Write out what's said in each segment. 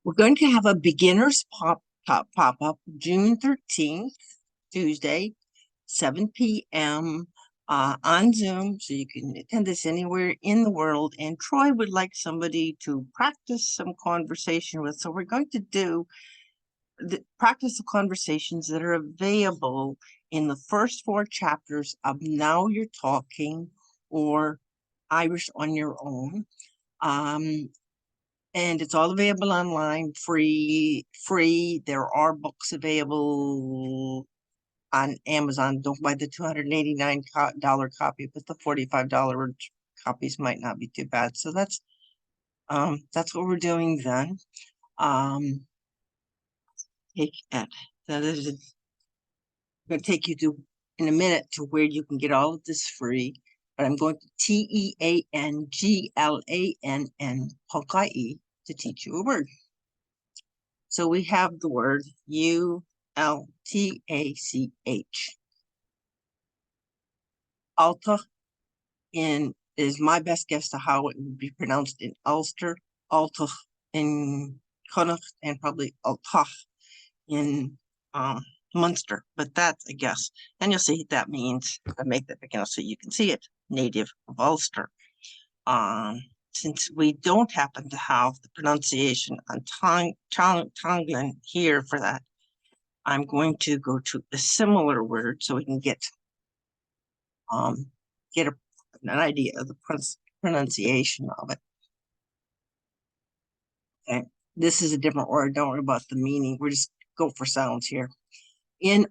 We're going to have a beginner's pop-up June 13th, Tuesday, 7 p.m. On Zoom, so you can attend this anywhere in the world. And Troy would like somebody to practice some conversation with. So we're going to do practice the conversations that are available in the first 4 chapters of Now You're Talking or Irish on Your Own. And it's all available online, free. There are books available on Amazon. Don't buy the $289 copy, but the $45 copies might not be too bad. So that's what we're doing then. That is going to take you to in a minute to where you can get all of this free. But I'm going to TEANGLANN.ie to teach you a word. So we have the word ULTACH. Alta is my best guess to how it would be pronounced in Ulster, Altach in Connacht, and probably Altach in Munster. But that's a guess. And you'll see that means, I make that big enough so you can see it, native of Ulster. Since we don't happen to have the pronunciation on Tonglen here for that, I'm going to go to a similar word so we can get an idea of the pronunciation of it. Okay, this is a different word. Don't worry about the meaning. We're just go for sounds here. In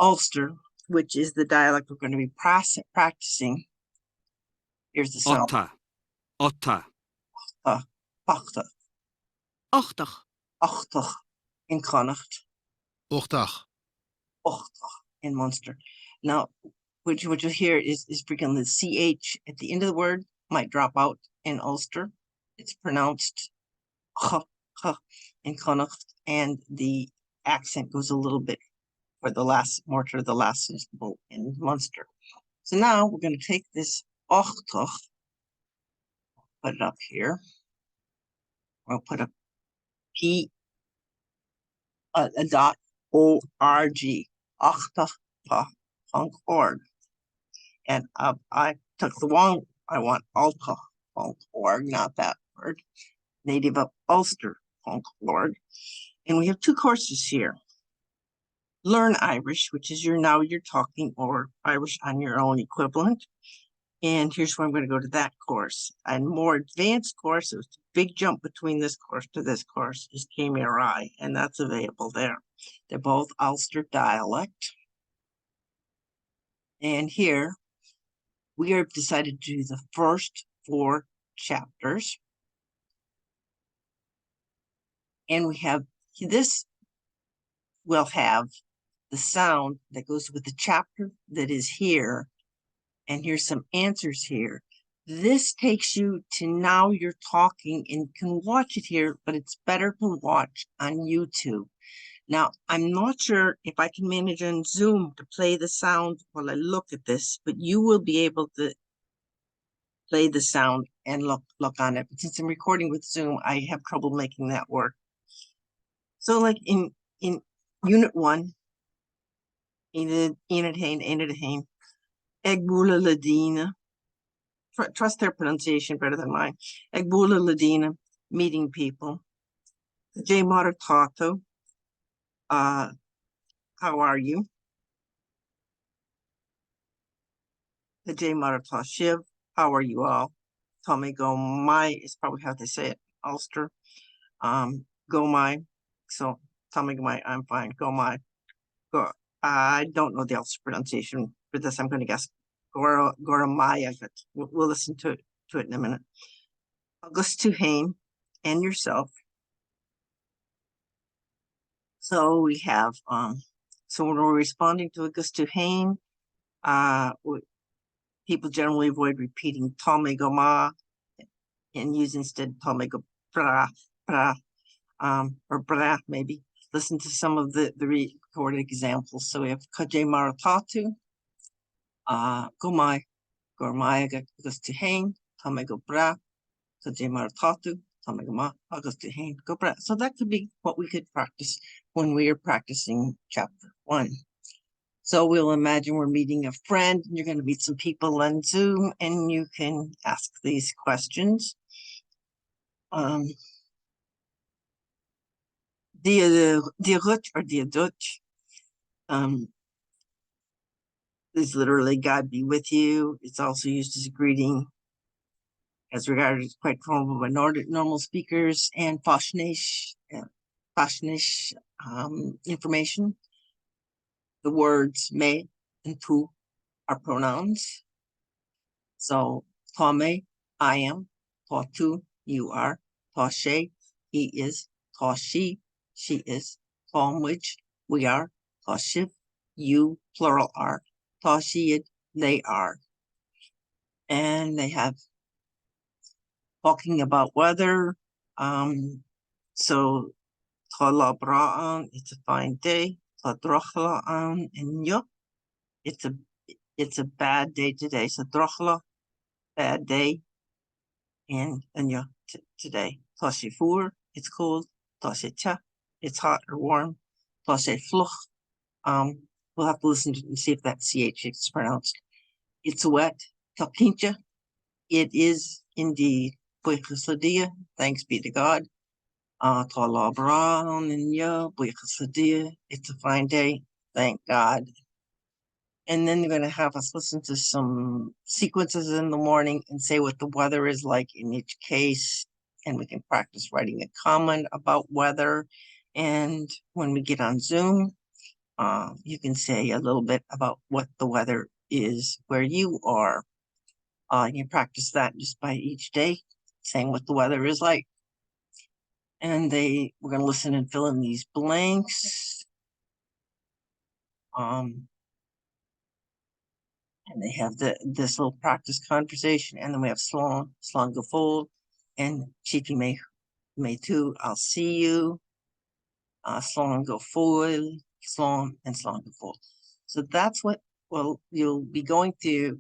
Ulster, which is the dialect we're going to be practicing, here's the sound. Otta. Pachta. Ochtach. Ochtach in Connacht. Ochtach. Ochtach in Munster. Now, what you'll hear is freaking the CH at the end of the word might drop out in Ulster. It's pronounced in Connacht, and the accent goes a little bit more to the last syllable in Munster. So now we're going to take this Ochtach, put it up here. We'll put a P, a .org, ochtach.org. And I took the wrong, I want altach.org, not that word. Native of Ulster.org. And we have 2 courses here. Learn Irish, which is Now You're Talking or Irish on Your Own equivalent. And here's where I'm going to go to that course. And more advanced course, it was a big jump between this course to this course, is KMRI, and that's available there. They're both Ulster dialect. And here, we have decided to do the first 4 chapters. And we have this will have the sound that goes with the chapter that is here. And here's some answers here. This takes you to Now You're Talking, and you can watch it here, but it's better to watch on YouTube. Now, I'm not sure if I can manage on Zoom to play the sound while I look at this, but you will be able to play the sound and look on it. But since I'm recording with Zoom, I have trouble making that work. So like in Unit 1, Enid Hain, Egbula Ladina. Trust their pronunciation better than mine. Egbula Ladina, meeting people. J. Maratato, how are you? The J. Marata Shiv, how are you all? Tommy Go My is probably how they say it, Ulster. Go My. So Tommy Go My, I'm fine. Go My. Go. I don't know the Ulster pronunciation for this. I'm going to guess Goramaya, but we'll listen to it in a minute. August Tuhane and yourself. So we have so when we're responding to August Tuhane, people generally avoid repeating Tome Goma and use instead Tome Go Bra or Bra maybe. Listen to some of the recorded examples. So we have Kaje Maratatu, Gomai, Gormaya August Tuhane, Tome Go Bra, Kaje Maratatu, So that could be what we could practice when we are practicing chapter 1. So we'll imagine we're meeting a friend and you're going to meet some people on Zoom and you can ask these questions. Die Rut or die Dutch is literally God be with you. It's also used as a greeting as regarded as quite formal by normal speakers and Fashnish information. The words me and tu are pronouns. So, tome, I am, ta tu, you are, ta she, he is, ta she is, ta which, we are, ta shiv, you, plural are, ta sheid, they are. And they have talking about weather. So, ta la bra'an, it's a fine day. Ta drochla'an, and yo, it's a bad day today. So, drochla, bad day. And yeah, today. Toshifur, it's cold. Toshicha, it's hot or warm. Toshifluch, we'll have to listen to and see if that CH is pronounced. It's wet. Talkincha, it is indeed. Buichasadia, thanks be to God. Talabra, Buichasadia, it's a fine day. Thank God. And then they're going to have us listen to some sequences in the morning and say what the weather is like in each case. And we can practice writing a comment about weather. And when we get on Zoom, you can say a little bit about what the weather is where you are. You practice that just by each day, saying what the weather is like. And we're going to listen and fill in these blanks. And they have this little practice conversation, and then we have Slán go fóill, and Chippy may too, I'll see you, Slán go fóill, Slán go fóill. So that's what you'll be going through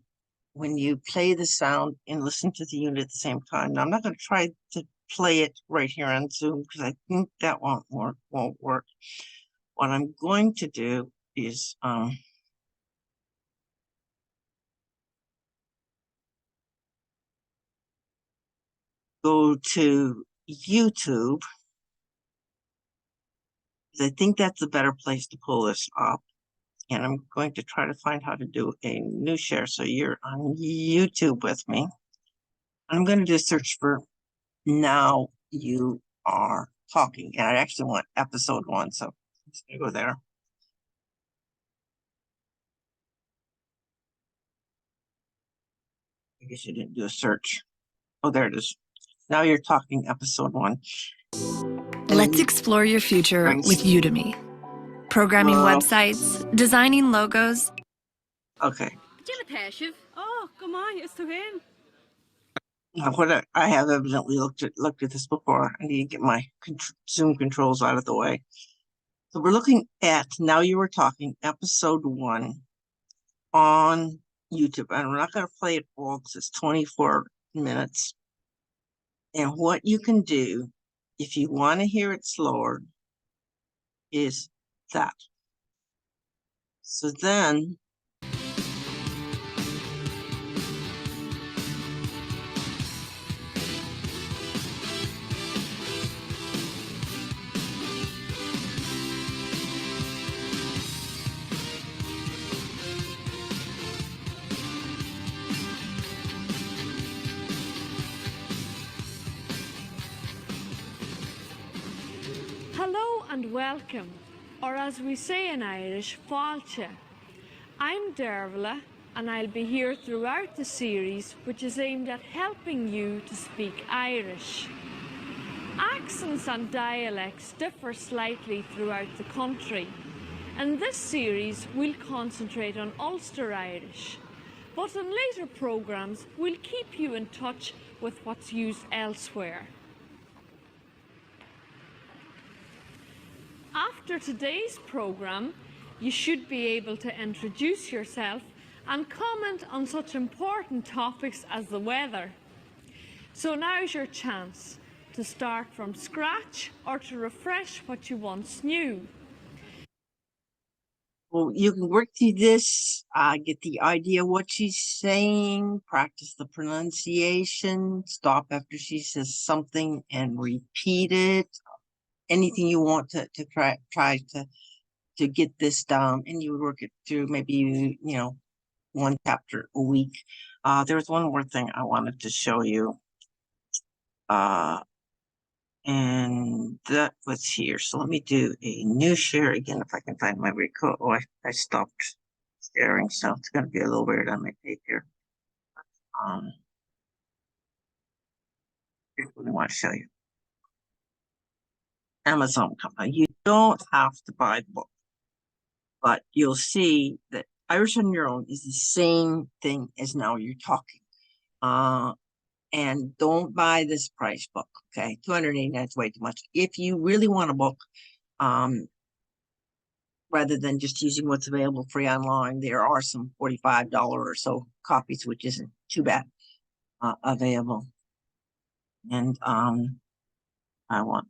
when you play the sound and listen to the unit at the same time. Now I'm not going to try to play it right here on Zoom because I think that won't work. What I'm going to do is go to YouTube. I think that's a better place to pull this up. And I'm going to try to find how to do a new share. So you're on YouTube with me. I'm going to do a search for Now You Are Talking. And I actually want episode 1. So I'm just going to go there. I guess you didn't do a search. Oh, there it is. Now You're Talking, episode 1. Let's explore your future with Udemy. Programming websites, designing logos. Okay. Oh, come on, it's to him. What I have evidently looked at this before. I need to get my Zoom controls out of the way. So we're looking at Now You Were Talking, episode 1 on YouTube. And we're not going to play it all because it's 24 minutes. And what you can do, if you want to hear it slower, is that. So then Hello and welcome, or as we say in Irish, fáilte. I'm Dervla, and I'll be here throughout the series, which is aimed at helping you to speak Irish. Accents and dialects differ slightly throughout the country. In this series, we'll concentrate on Ulster Irish, but in later programmes, we'll keep you in touch with what's used elsewhere. After today's programme, you should be able to introduce yourself and comment on such important topics as the weather. So now's your chance. to start from scratch or to refresh what you once knew. Well, you can work through this, get the idea what she's saying, practice the pronunciation, stop after she says something and repeat it. Anything you want to try to get this down, and you would work it through maybe, one chapter a week. There's one more thing I wanted to show you. And that was here. So let me do a new share again if I can find my record. Oh, I stopped sharing, so it's going to be a little weird on my page here. Here's what I want to show you. Amazon company. You don't have to buy the book, but you'll see that Irish on Your Own is the same thing as Now You're Talking. And don't buy this price book, okay? $289 is way too much. If you really want a book, rather than just using what's available free online, there are some $45 or so copies, which isn't too bad, available. And I want